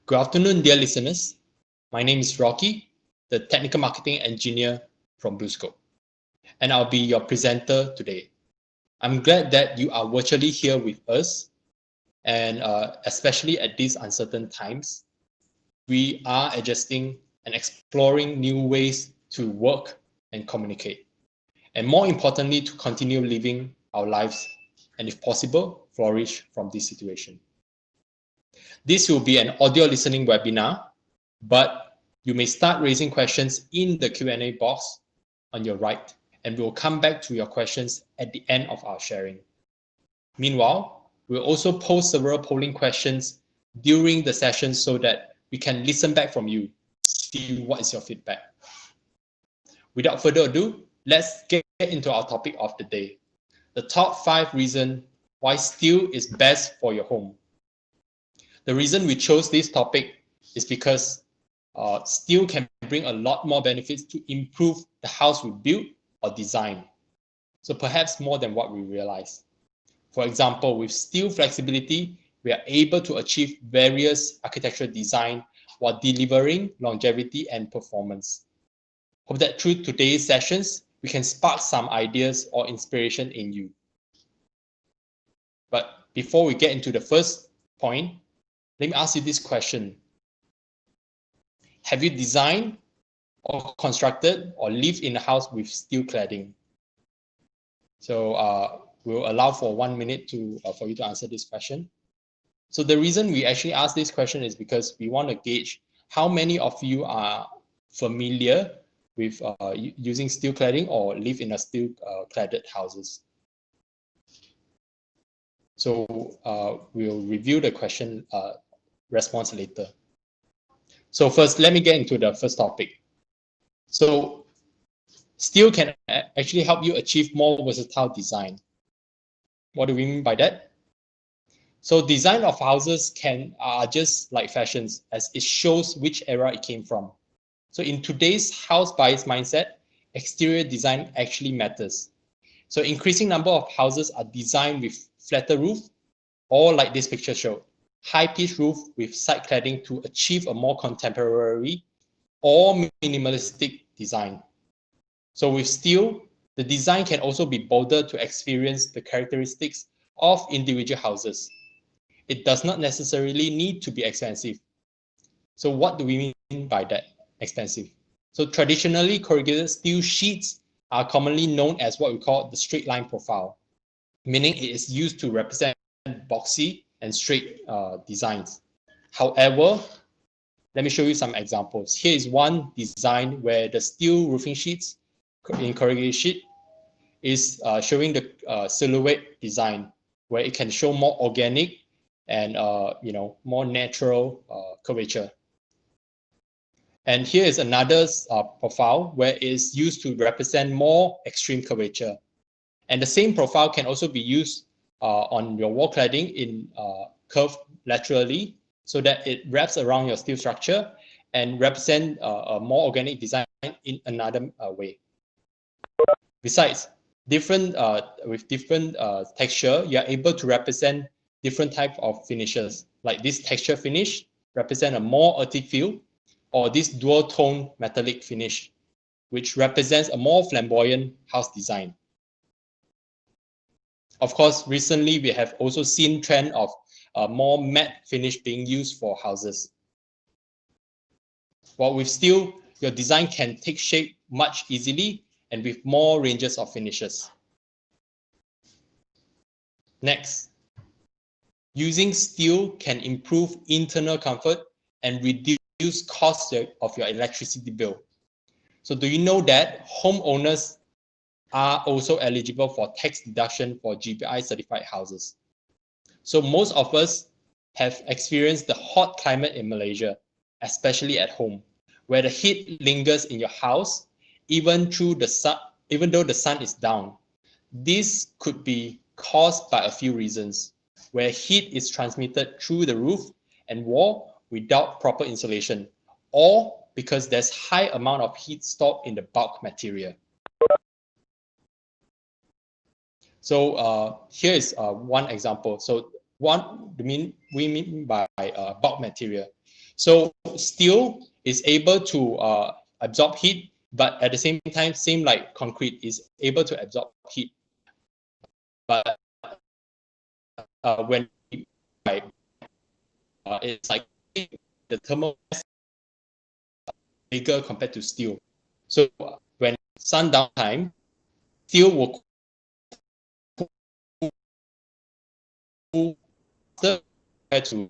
Good afternoon, dear listeners. My name is Rocky, the Technical Marketing Engineer from BlueScope, and I'll be your presenter today. I'm glad that you are virtually here with us, and especially at these uncertain times, we are adjusting and exploring new ways to work and communicate, and more importantly, to continue living our lives and, if possible, flourish from this situation. This will be an audio listening webinar, but you may start raising questions in the Q&A box on your right, and we'll come back to your questions at the end of our sharing. Meanwhile, we'll also post several polling questions during the session so that we can listen back from you, see what is your feedback. Without further ado, let's get into our topic of the day. The top 5 reasons why steel is best for your home. The reason we chose this topic is because steel can bring a lot more benefits to improve the house we build or design. So perhaps more than what we realize. For example, with steel flexibility, we are able to achieve various architectural design while delivering longevity and performance. Hope that through today's sessions, we can spark some ideas or inspiration in you. But before we get into the first point, let me ask you this question. Have you designed or constructed or lived in a house with steel cladding? So we'll allow for 1 minute for you to answer this question. So the reason we actually ask this question is because we want to gauge how many of you are familiar with using steel cladding or live in a steel cladded houses. So we'll review the question response later. So first, let me get into the first topic. So steel can actually help you achieve more versatile design. What do we mean by that? So design of houses are just like fashions, as it shows which era it came from. So in today's house buyers mindset, exterior design actually matters. So increasing number of houses are designed with flatter roof, or like this picture showed, high-pitched roof with side cladding to achieve a more contemporary or minimalistic design. So with steel, the design can also be bolder to experience the characteristics of individual houses. It does not necessarily need to be expensive. So what do we mean by that, expensive? So traditionally, corrugated steel sheets are commonly known as what we call the straight line profile, meaning it is used to represent boxy and straight designs. However, let me show you some examples. Here is one design where the steel roofing sheets in corrugated sheet is showing the silhouette design, where it can show more organic and more natural curvature. And here is another profile where it is used to represent more extreme curvature. And the same profile can also be used on your wall cladding in curve laterally, so that it wraps around your steel structure and represent a more organic design in another way. Besides, with different texture, you are able to represent different types of finishes. Like this texture finish represent a more earthy feel, or this dual tone metallic finish, which represents a more flamboyant house design. Of course, recently we have also seen trend of more matte finish being used for houses. While with steel, your design can take shape much easily and with more ranges of finishes. Next, using steel can improve internal comfort and reduce cost of your electricity bill. So do you know that homeowners are also eligible for tax deduction for GPI certified houses? So most of us have experienced the hot climate in Malaysia, especially at home, where the heat lingers in your house even though the sun is down. This could be caused by a few reasons, where heat is transmitted through the roof and wall without proper insulation, or because there's high amount of heat stored in the bulk material. So here is one example. So we mean by bulk material. So steel is able to absorb heat, but at the same time, same like concrete, is able to absorb heat. But when it's like the thermal mass bigger compared to steel. So when sun downtime, steel will cool faster compared to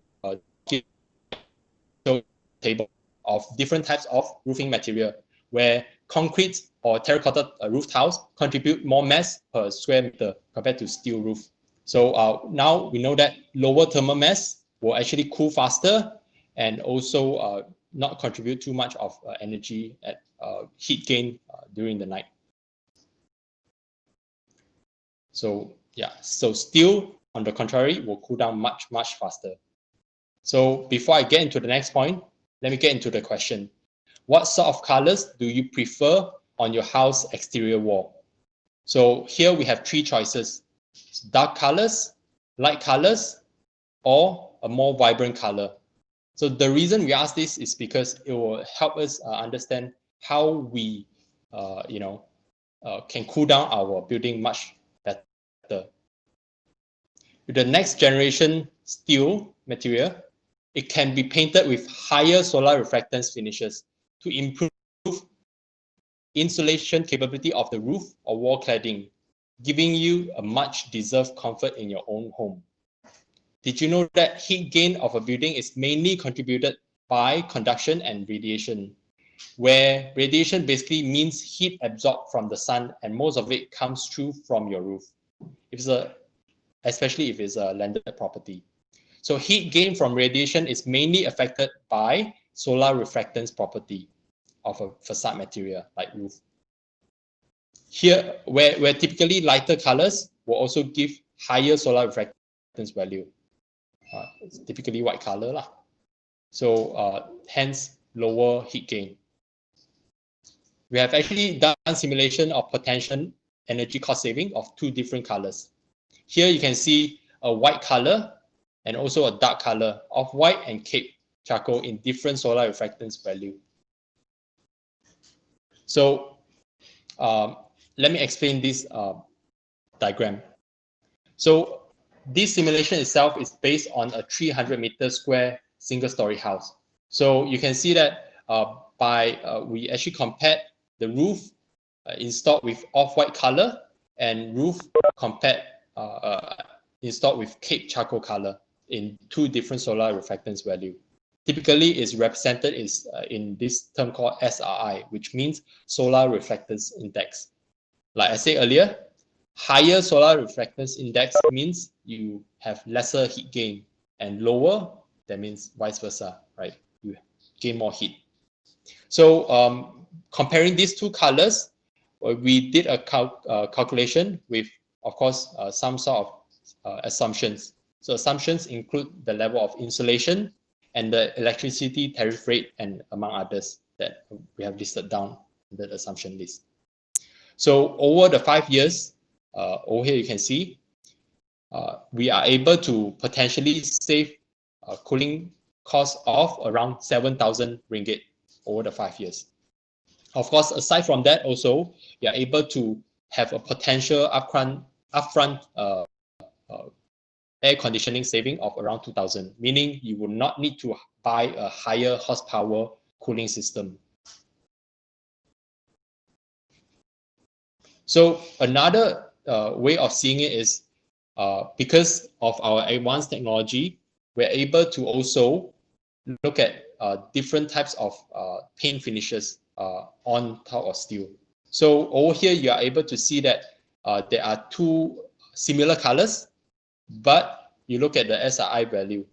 table of different types of roofing material, where concrete or terracotta roof tiles contribute more mass per square meter compared to steel roof. So now we know that lower thermal mass will actually cool faster and also not contribute too much of energy at heat gain during the night. So yeah, so steel, on the contrary, will cool down much faster. So before I get into the next point, let me get into the question. What sort of colors do you prefer on your house exterior wall? So here we have three choices: dark colors, light colors, or a more vibrant color. So the reason we ask this is because it will help us understand how we, can cool down our building much better. With the next generation steel material, it can be painted with higher solar reflectance finishes to improve insulation capability of the roof or wall cladding, giving you a much deserved comfort in your own home. Did you know that heat gain of a building is mainly contributed by conduction and radiation, where radiation basically means heat absorbed from the sun, and most of it comes through from your roof, especially if it's a landed property. So heat gain from radiation is mainly affected by solar reflectance property of a facade material like roof. Here, where typically lighter colors will also give higher solar reflectance value. It's typically white color lah. So hence lower heat gain. We have actually done simulation of potential energy cost saving of two different colors. Here you can see a white color and also a dark color of white and cape charcoal in different solar reflectance value. So let me explain this diagram. So this simulation itself is based on a 300-meter square single-story house. So you can see that we actually compared the roof installed with off-white color and roof installed with cape charcoal color in two different solar reflectance value. Typically is represented in this term called SRI, which means solar reflectance index. Like I said earlier, higher solar reflectance index means you have lesser heat gain, and lower, that means vice versa, right? You gain more heat. So comparing these two colors, we did a calculation with, of course, some sort of assumptions. So assumptions include the level of insulation and the electricity tariff rate, and among others that we have listed down in the assumption list. So over the 5 years, over here you can see, we are able to potentially save cooling cost of around 7,000 ringgit over the 5 years. Of course, aside from that, also you are able to have a potential upfront air conditioning saving of around 2,000, meaning you will not need to buy a higher horsepower cooling system. So another way of seeing it is because of our advanced technology, we're able to also look at different types of paint finishes on top of steel. So over here, you are able to see that there are two similar colors, but you look at the SRI value.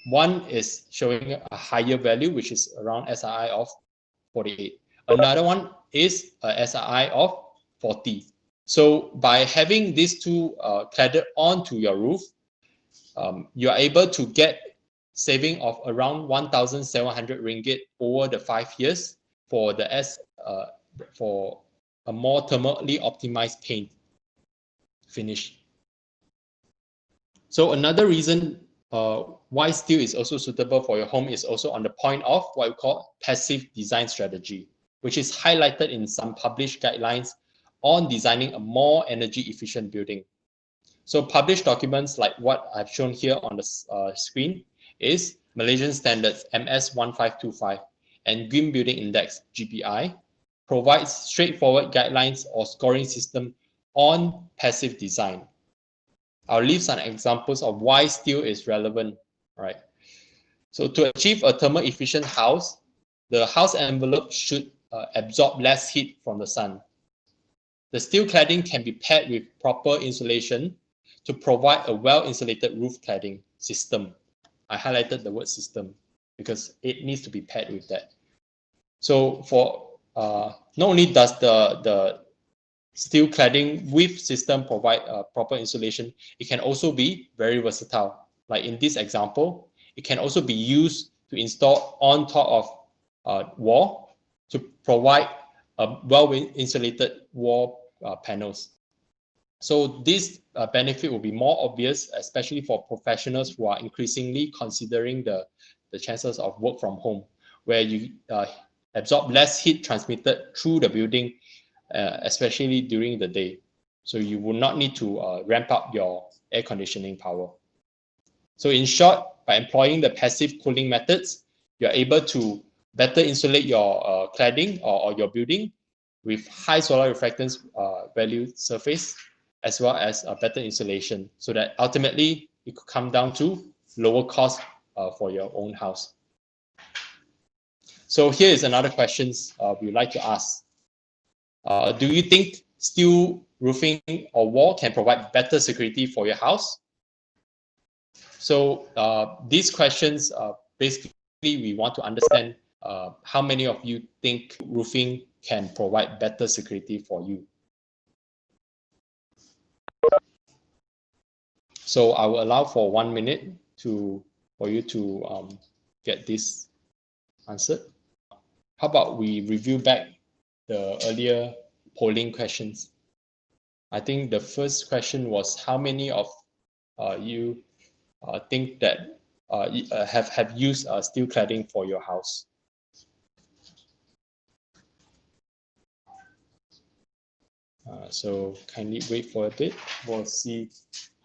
One is showing a higher value, which is around SRI of 48. Another one is a SRI of 40. So by having these two cladded onto your roof, you are able to get saving of around 1,700 ringgit over the 5 years for for a more thermally optimized paint finish. So another reason why steel is also suitable for your home is also on the point of what we call passive design strategy, which is highlighted in some published guidelines on designing a more energy efficient building. So published documents like what I've shown here on the screen is Malaysian Standards MS 1525 and Green Building Index GBI provides straightforward guidelines or scoring system on passive design. I'll leave some examples of why steel is relevant, right? So to achieve a thermal efficient house, the house envelope should absorb less heat from the sun. The steel cladding can be paired with proper insulation to provide a well-insulated roof cladding system. I highlighted the word system because it needs to be paired with that. So for not only does the steel cladding with system provide proper insulation, it can also be very versatile. Like in this example, it can also be used to install on top of wall to provide a well-insulated wall panels. So this benefit will be more obvious, especially for professionals who are increasingly considering the chances of work from home, where you absorb less heat transmitted through the building, especially during the day. So you will not need to ramp up your air conditioning power. So in short, by employing the passive cooling methods, you're able to better insulate your cladding or your building with high solar reflectance value surface, as well as better insulation, so that ultimately it could come down to lower cost for your own house. So here is another question we would like to ask. Do you think steel roofing or wall can provide better security for your house? So these questions, basically we want to understand how many of you think roofing can provide better security for you. So I will allow for 1 minute for you to get this answered. How about we review back the earlier polling questions? I think the first question was how many of you think that have used steel cladding for your house? So kindly wait for a bit. We'll see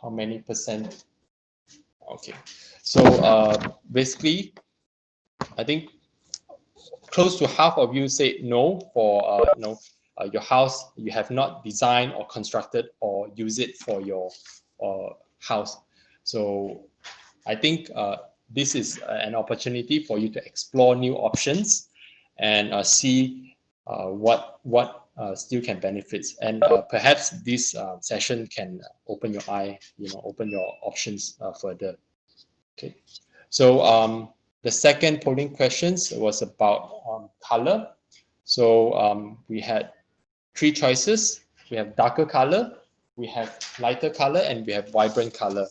how many percent. Okay, so basically, I think close to half of you say no for your house. You have not designed or constructed or use it for your house. So I think this is an opportunity for you to explore new options and see what steel can benefit, and perhaps this session can open your eye, open your options further. Okay, so the second polling questions was about color. So we had 3 choices. We have darker color, we have lighter color, and we have vibrant color.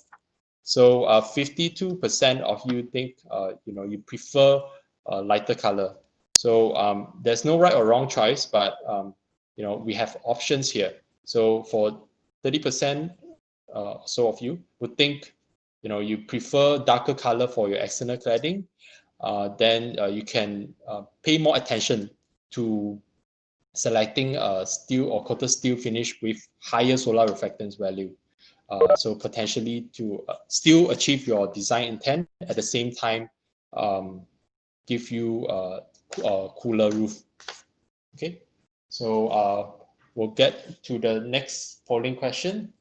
So 52% of you think you prefer lighter color. So there's no right or wrong choice, but we have options here. So for 30% so of you would think you prefer darker color for your external cladding, then you can pay more attention to selecting a steel or coated steel finish with higher solar reflectance value. So potentially to still achieve your design intent at the same time, give you a cooler roof. Okay, so we'll get to the next polling question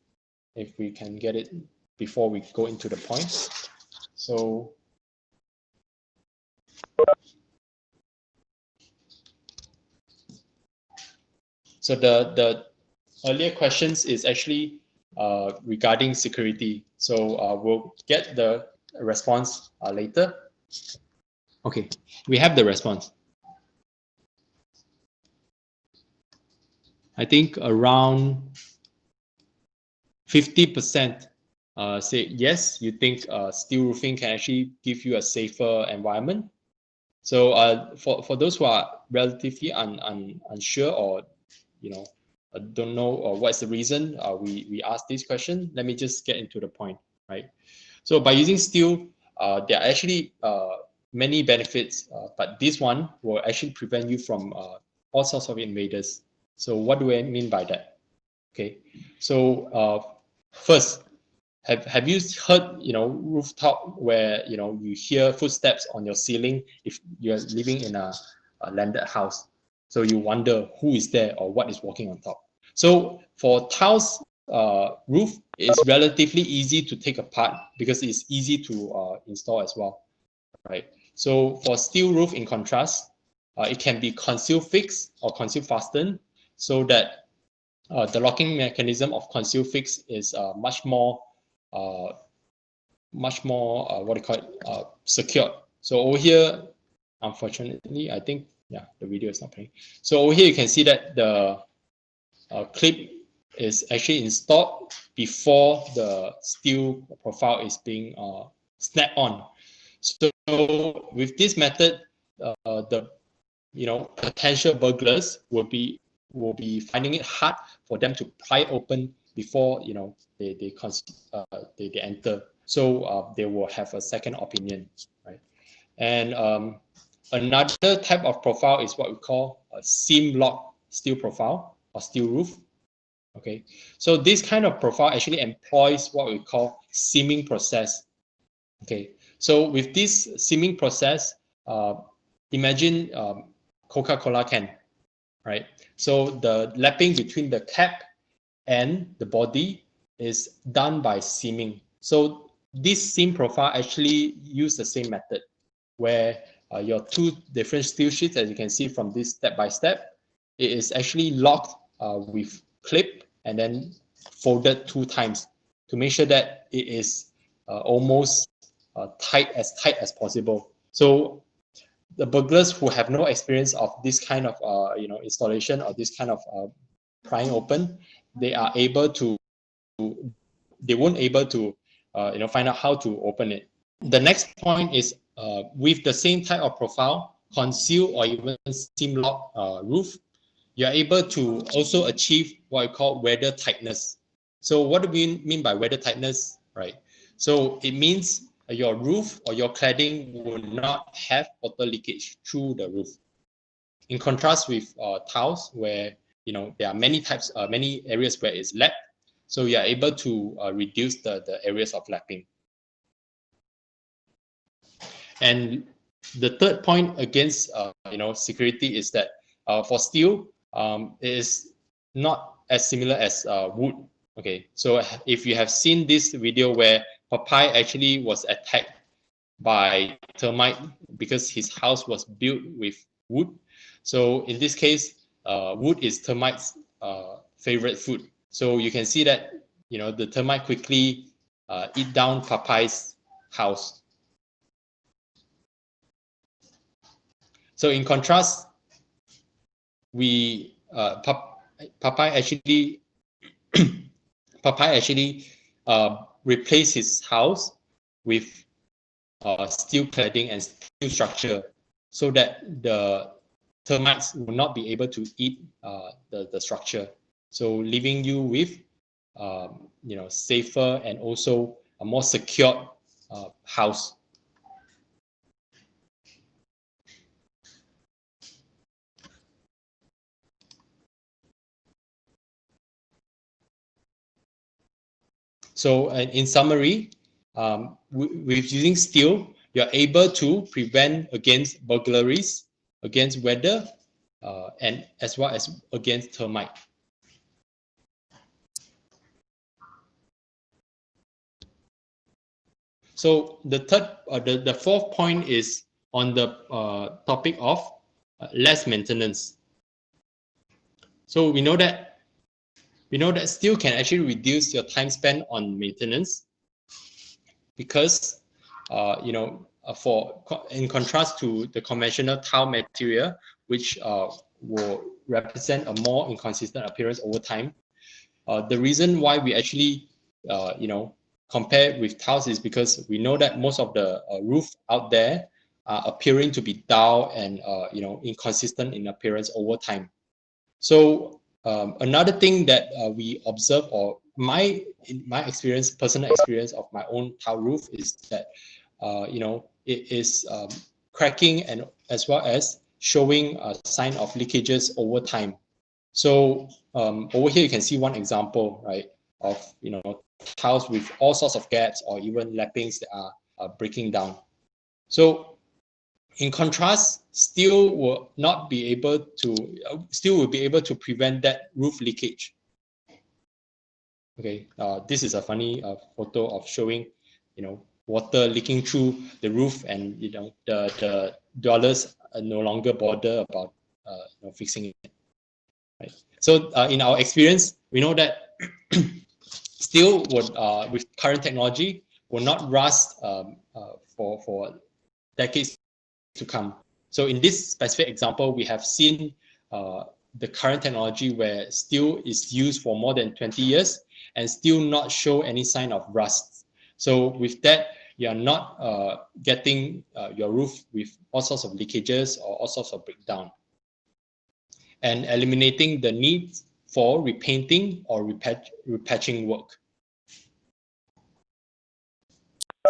if we can get it before we go into the points. So the earlier questions is actually regarding security. So we'll get the response later. Okay, we have the response. I think around 50% say yes, you think steel roofing can actually give you a safer environment. So for those who are relatively unsure or don't know what's the reason we asked this question, let me just get into the point, right? So by using steel, there are actually many benefits, but this one will actually prevent you from all sorts of invaders. So what do I mean by that? Okay, so first, have you heard, rooftop where you hear footsteps on your ceiling if you're living in a landed house? So you wonder who is there or what is walking on top. So for tiles roof, it's relatively easy to take apart because it's easy to install as well, right? So for steel roof, in contrast, it can be conceal fixed or conceal fastened, so that the locking mechanism of conceal fix is much more what do you call it, secured. So over here, unfortunately, I think, yeah, the video is not playing. So over here you can see that the clip is actually installed before the steel profile is being snapped on. So with this method, the potential burglars will be finding it hard for them to pry open before they enter. So they will have a second opinion, right? And another type of profile is what we call a seam lock steel profile or steel roof. Okay, so this kind of profile actually employs what we call seaming process. Okay, so with this seaming process, imagine Coca-Cola can, right? So the lapping between the cap and the body is done by seaming. So this seam profile actually use the same method, where your two different steel sheets, as you can see from this step by step, it is actually locked with clip and then folded 2 times to make sure that it is almost tight as possible. So the burglars who have no experience of this kind of installation or this kind of prying open, they are able to they won't able to find out how to open it. The next point is with the same type of profile, conceal or even seam lock roof, you are able to also achieve what I call weather tightness. So what do we mean by weather tightness, right? So it means your roof or your cladding will not have water leakage through the roof. In contrast with tiles, where there are many types, many areas where it's lapped, so you are able to reduce the areas of lapping. And the third point against security is that for steel, it is not as similar as wood. Okay, so if you have seen this video where Popeye actually was attacked by termite because his house was built with wood. So in this case, wood is termites' favorite food. So you can see that the termite quickly eat down Popeye's house. So in contrast, Popeye actually replaced his house with steel cladding and steel structure, so that the termites will not be able to eat the structure. So leaving you with safer and also a more secured house. So in summary, with using steel, you're able to prevent against burglaries, against weather, and as well as against termite. So the fourth point is on the topic of less maintenance. So we know that steel can actually reduce your time spent on maintenance, because in contrast to the conventional tile material, which will represent a more inconsistent appearance over time. The reason why we actually compare with tiles is because we know that most of the roof out there are appearing to be dull and inconsistent in appearance over time. So Another thing that we observe, or in my experience, personal experience of my own tile roof, is that it is cracking and as well as showing a sign of leakages over time. So over here you can see one example, right, of tiles with all sorts of gaps or even lappings that are breaking down. So in contrast, steel will be able to prevent that roof leakage. Okay, this is a funny photo of showing, water leaking through the roof, and the dwellers no longer bother about fixing it. Right. So in our experience, we know that steel would, with current technology, will not rust for decades to come. So in this specific example, we have seen the current technology where steel is used for more than 20 years and still not show any sign of rust. So with that, you are not getting your roof with all sorts of leakages or all sorts of breakdown, and eliminating the need for repainting or repatching work.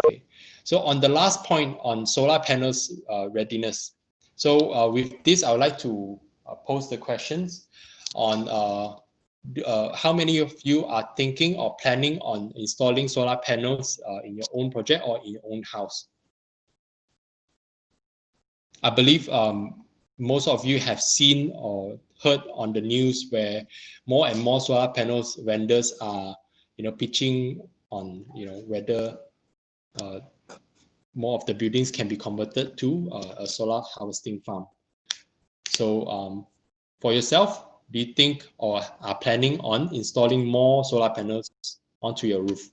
Okay. So on the last point on solar panels readiness. So with this, I would like to pose the questions on how many of you are thinking or planning on installing solar panels in your own project or in your own house. I believe most of you have seen or heard on the news where more and more solar panels vendors are pitching on whether more of the buildings can be converted to a solar harvesting farm. So for yourself, do you think or are planning on installing more solar panels onto your roof?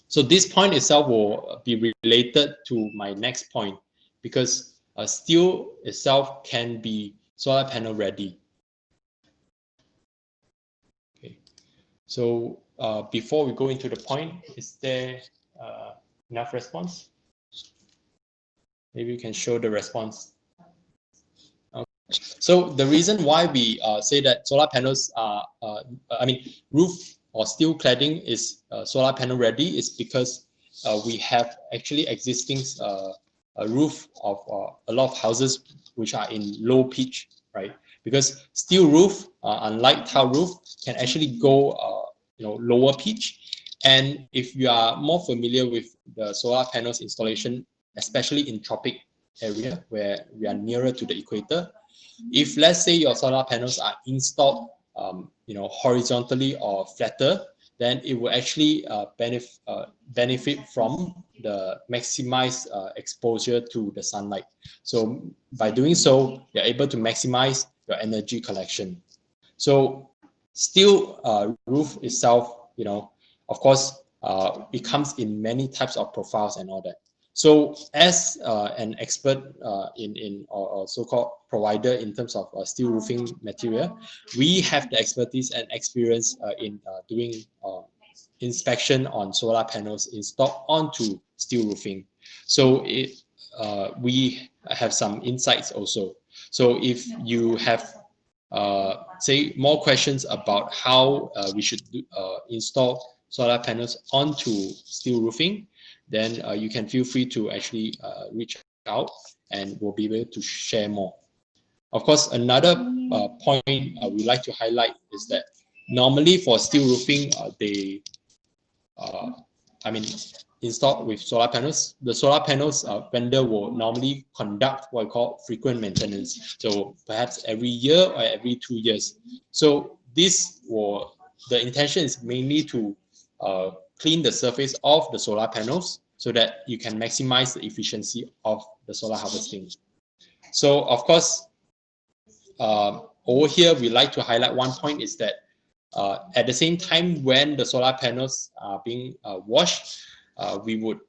So this point itself will be related to my next point, because steel itself can be solar panel ready. Okay. So before we go into the point, is there enough response? Maybe you can show the response. Okay. So the reason why we say that solar panels are, roof or steel cladding is solar panel ready is because we have actually existing a roof of a lot of houses which are in low pitch, right? Because steel roof, unlike tile roof, can actually go lower pitch. And if you are more familiar with the solar panels installation, especially in tropic area where we are nearer to the equator, if let's say your solar panels are installed horizontally or flatter, then it will actually benefit from the maximized exposure to the sunlight. So by doing so, you're able to maximize your energy collection. So steel roof itself, of course, it comes in many types of profiles and all that. So as an expert or so-called provider in terms of steel roofing material, we have the expertise and experience in doing inspection on solar panels installed onto steel roofing. So we have some insights also. So if you have say more questions about how we should install solar panels onto steel roofing, then you can feel free to actually reach out and we'll be able to share more. Of course, another point we like to highlight is that normally for steel roofing, they installed with solar panels. The solar panels vendor will normally conduct what we call frequent maintenance. So perhaps every year or every 2 years. So the intention is mainly to clean the surface of the solar panels so that you can maximize the efficiency of the solar harvesting. So of course, over here, we like to highlight one point is that at the same time when the solar panels are being washed, we would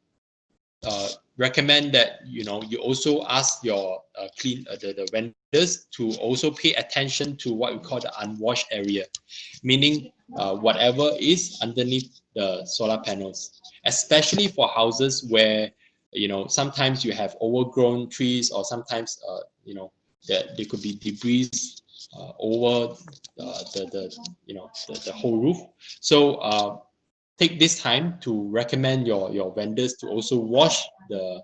recommend that you also ask your the vendors to also pay attention to what we call the unwashed area, meaning whatever is underneath the solar panels, especially for houses where sometimes you have overgrown trees, or sometimes there could be debris over the whole roof. So take this time to recommend your vendors to also wash the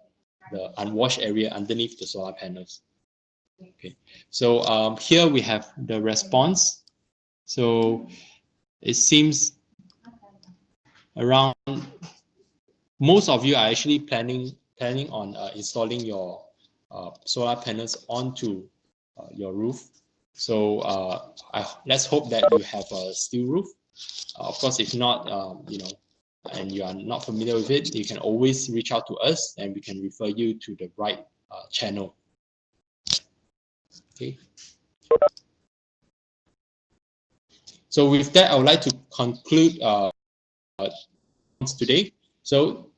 unwashed area underneath the solar panels. Okay, so here we have the response. So it seems around most of you are actually planning on installing your solar panels onto your roof. So let's hope that you have a steel roof. Of course, if not, and you are not familiar with it, you can always reach out to us and we can refer you to the right channel. Okay. So with that, I would like to conclude today. So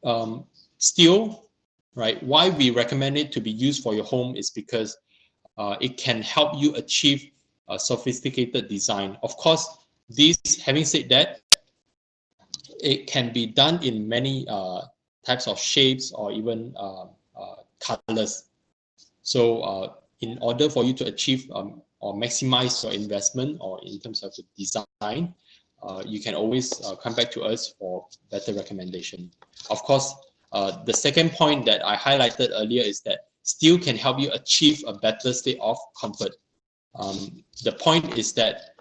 steel, right? Why we recommend it to be used for your home is because it can help you achieve a sophisticated design. Of course, this, having said that, it can be done in many types of shapes or even colors. So in order for you to achieve or maximize your investment or in terms of the design, you can always come back to us for better recommendation. Of course, the second point that I highlighted earlier is that steel can help you achieve a better state of comfort. The point is that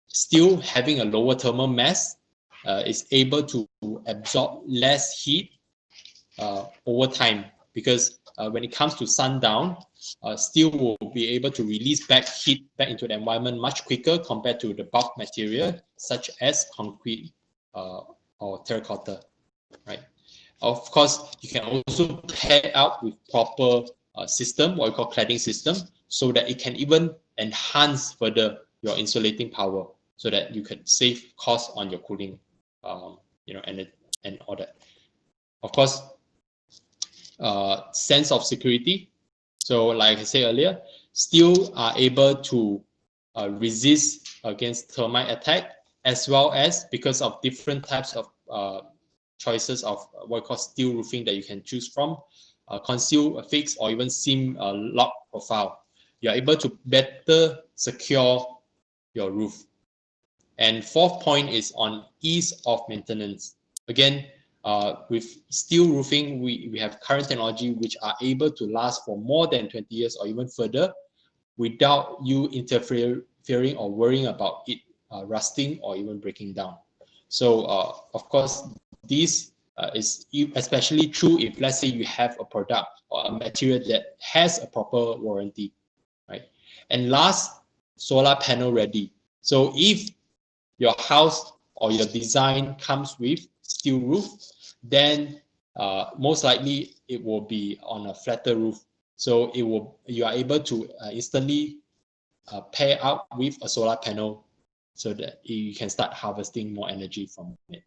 steel, having a lower thermal mass, is able to absorb less heat over time, because when it comes to sundown, steel will be able to release heat back into the environment much quicker compared to the bulk material such as concrete or terracotta, right? Of course, you can also pair up with proper system, what we call cladding system, so that it can even enhance further your insulating power, so that you can save costs on your cooling, and all that. Of course, sense of security. So like I said earlier, steel are able to resist against termite attack, as well as because of different types of choices of what we call steel roofing that you can choose from, conceal, fix, or even seam lock profile. You are able to better secure your roof. And fourth point is on ease of maintenance. Again, with steel roofing, we have current technology which are able to last for more than 20 years or even further without you interfering or worrying about it rusting or even breaking down. So of course, this is especially true if, let's say, you have a product or a material that has a proper warranty, right? And last, solar panel ready. So if your house or your design comes with steel roof, then most likely it will be on a flatter roof. So you are able to instantly pair up with a solar panel so that you can start harvesting more energy from it.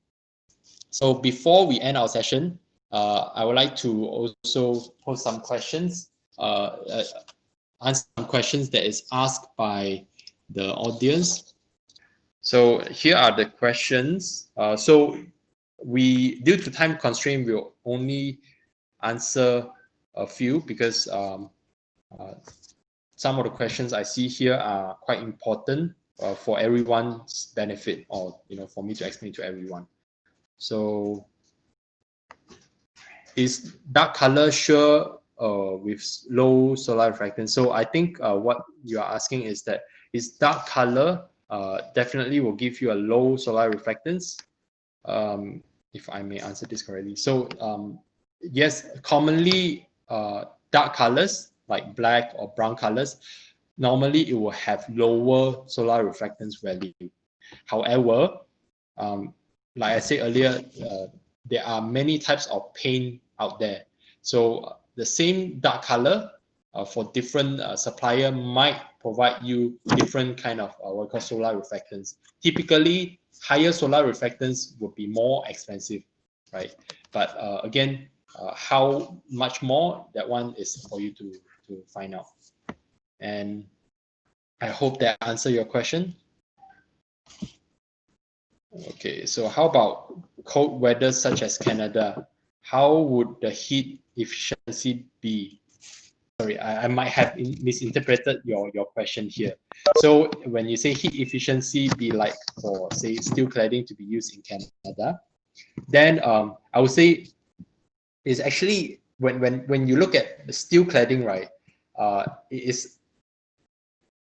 So before we end our session, I would like to also pose some questions, answer some questions that is asked by the audience. So here are the questions. So due to time constraint, we'll only answer a few, because some of the questions I see here are quite important for everyone's benefit, or for me to explain to everyone. So, is dark color sure with low solar reflectance? So I think what you are asking is that, is dark color definitely will give you a low solar reflectance, if I may answer this correctly. So yes, commonly dark colors like black or brown colors, normally it will have lower solar reflectance value. However, like I said earlier, there are many types of paint out there. So the same dark color for different supplier might provide you different kind of what we call solar reflectance. Typically, higher solar reflectance would be more expensive, right? But again, how much more, that one is for you to find out. And I hope that answer your question. Okay, so how about cold weather such as Canada? How would the heat efficiency be? sorry, I might have misinterpreted your question here. So when you say heat efficiency be like for say steel cladding to be used in Canada, then I would say is actually when you look at the steel cladding, right? It is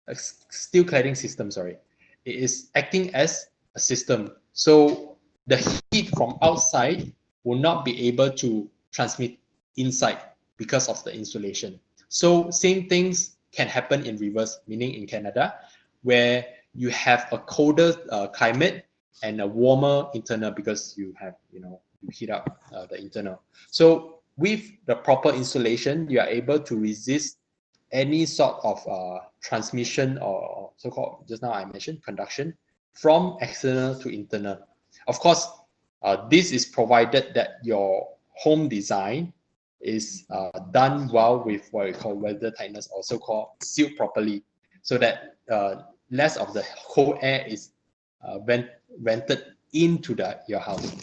a steel cladding system. Sorry, it is acting as a system. So the heat from outside will not be able to transmit inside because of the insulation. So same things can happen in reverse, meaning in Canada, where you have a colder climate and a warmer internal because you have, you heat up the internal. So with the proper insulation, you are able to resist any sort of transmission or so-called, just now I mentioned, conduction from external to internal. Of course, this is provided that your home design is done well with what we call weather tightness, or so-called sealed properly, so that less of the cold air is vented into your house.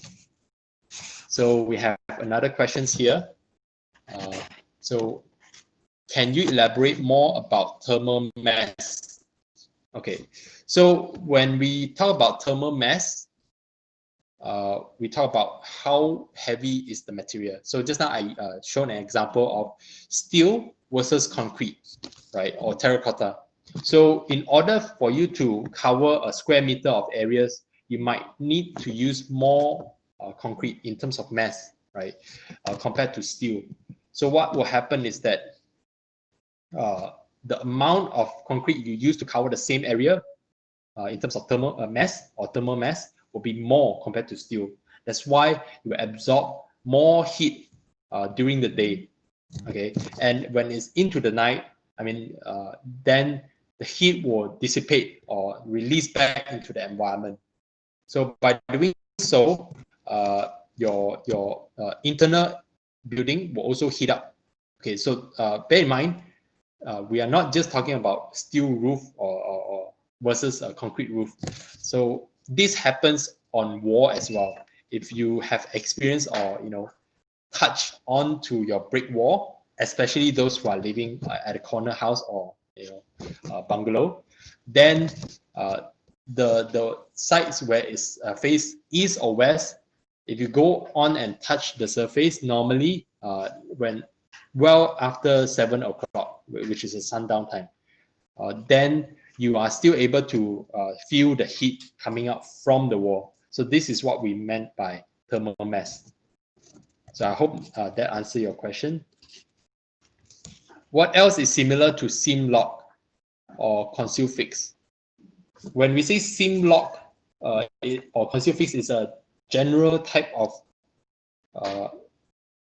So we have another questions here. So can you elaborate more about thermal mass? Okay, so when we talk about thermal mass, we talk about how heavy is the material. So just now I shown an example of steel versus concrete, right, or terracotta. So in order for you to cover a square meter of areas, you might need to use more concrete in terms of mass, right, compared to steel. So what will happen is that the amount of concrete you use to cover the same area in terms of thermal mass or thermal mass will be more compared to steel. That's why you absorb more heat during the day. Okay, and when it's into the night, I mean, then the heat will dissipate or release back into the environment. So by doing so, your internal building will also heat up. Okay, so bear in mind, we are not just talking about steel roof or versus a concrete roof. So this happens on wall as well. If you have experience or touch onto your brick wall, especially those who are living at a corner house or bungalow, then the sites where it's face east or west, if you go on and touch the surface, normally when well after 7 o'clock, which is a sundown time, then you are still able to feel the heat coming out from the wall. So this is what we meant by thermal mass. So I hope that answers your question. What else is similar to seam lock or conceal fix? When we say seam lock or conceal fix, is a general type of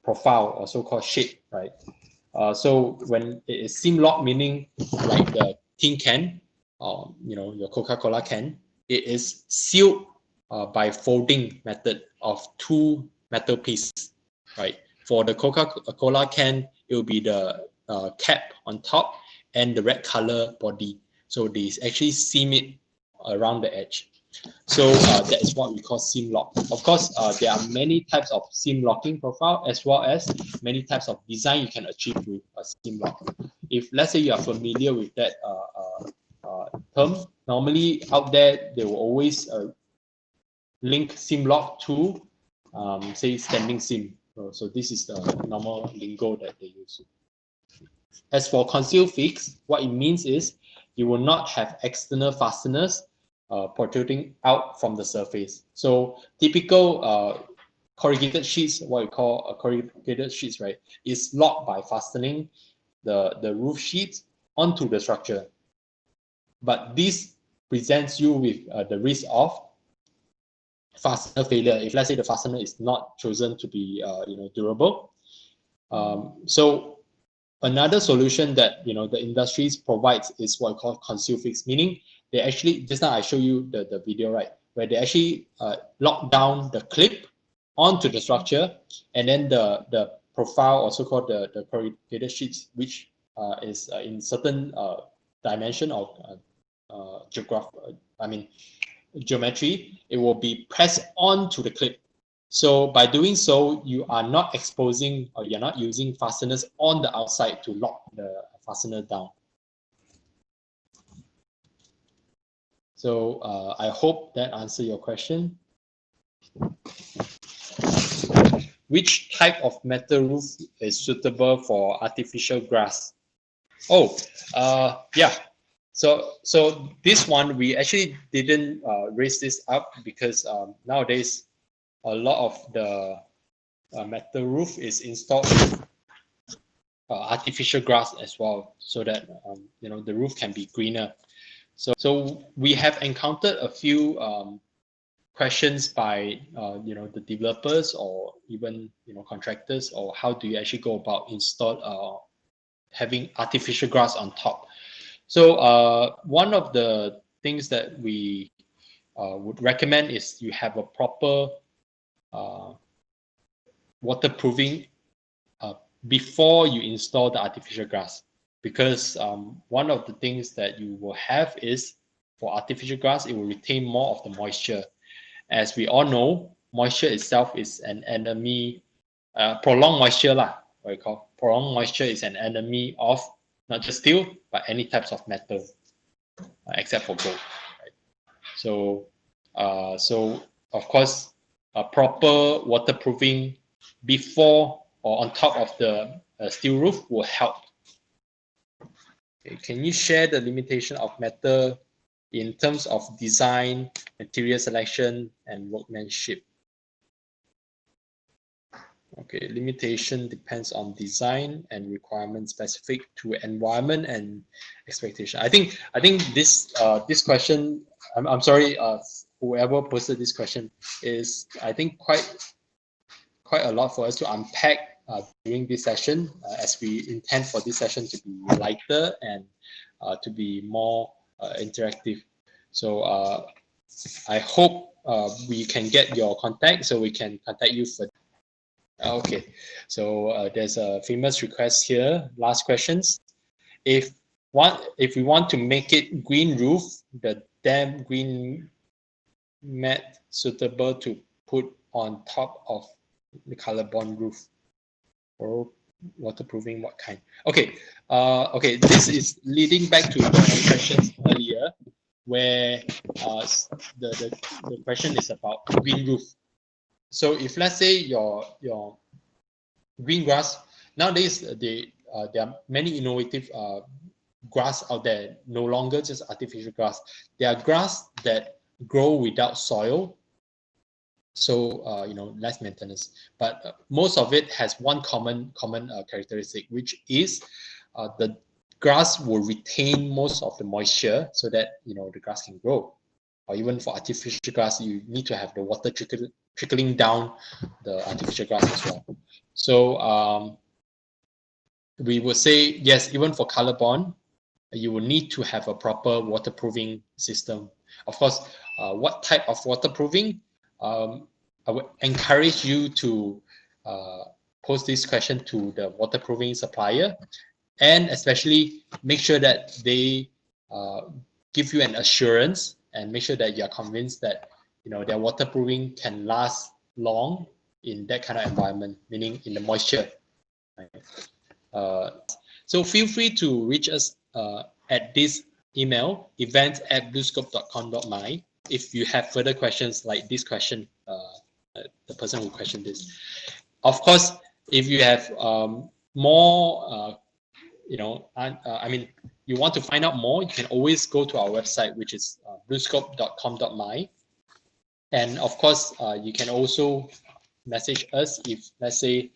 profile or so-called shape, right? So when it is seam lock, meaning like the tin can, or your Coca-Cola can, it is sealed by folding method of two metal pieces, right? For the Coca-Cola can, it will be the cap on top and the red color body. So they actually seam it around the edge. So that is what we call seam lock. Of course, there are many types of seam locking profile, as well as many types of design you can achieve with a seam lock. If let's say you are familiar with that term, normally out there they will always link seam lock to say standing seam. So this is the normal lingo that they use. As for conceal fix, what it means is you will not have external fasteners protruding out from the surface. So typical corrugated sheets, what we call corrugated sheets, right, is locked by fastening the roof sheets onto the structure. But this presents you with the risk of fastener failure if let's say the fastener is not chosen to be durable. So another solution that the industries provides is what we call conceal fix, meaning they actually, just now I show you the video, right, where they actually lock down the clip onto the structure, and then the profile, also called the corrugated sheets, which is in certain dimension of geometry, it will be pressed onto the clip. So by doing so, you are not exposing or you're not using fasteners on the outside to lock the fastener down. So I hope that answers your question. Which type of metal roof is suitable for artificial grass? Oh, yeah. So this one, we actually didn't raise this up because nowadays a lot of the metal roof is installed with artificial grass as well, so that you know, the roof can be greener. So we have encountered a few questions by you know, the developers or even, you know, contractors, or how do you actually go about install having artificial grass on top. So one of the things that we would recommend is you have a proper waterproofing before you install the artificial grass, because one of the things that you will have is, for artificial grass, it will retain more of the moisture. As we all know, moisture itself is an enemy. Prolonged moisture lah, what we call prolonged moisture, is an enemy of not just steel but any types of metal, except for gold. Right? So of course, a proper waterproofing before or on top of the steel roof will help. Okay, can you share the limitation of metal in terms of design, material selection, and workmanship? Okay, limitation depends on design and requirements specific to environment and expectation. I think this this question, I'm sorry, whoever posted this question, is, I think, quite a lot for us to unpack during this session, as we intend for this session to be lighter and to be more interactive. So I hope we can get your contact so we can contact you for. Okay, so there's a famous request here. Last questions. If we want to make it green roof, the damp green mat suitable to put on top of the COLORBOND roof, or waterproofing, what kind? Okay, okay. This is leading back to the questions earlier, where the question is about green roof. So if, let's say, your green grass, nowadays there are many innovative grass out there, no longer just artificial grass. There are grass that grow without soil, so you know, less maintenance, but most of it has one common characteristic, which is the grass will retain most of the moisture, so that, you know, the grass can grow. Or even for artificial grass, you need to have the water trickling down the artificial grass as well. So we would say, yes, even for COLORBOND, you will need to have a proper waterproofing system. Of course, what type of waterproofing? I would encourage you to post this question to the waterproofing supplier, and especially make sure that they give you an assurance, and make sure that you are convinced that, you know, their waterproofing can last long in that kind of environment, meaning in the moisture. So feel free to reach us at this email, events@bluescope.com.my, if you have further questions like this question, the person who questioned this. Of course, if you have more, you know, I mean, you want to find out more, you can always go to our website, which is bluescope.com.my. And of course, you can also message us if, let's say,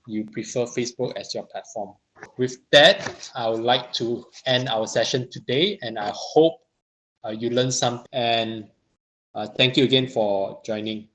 you prefer Facebook as your platform. With that, I would like to end our session today, and I hope you learned something. And thank you again for joining.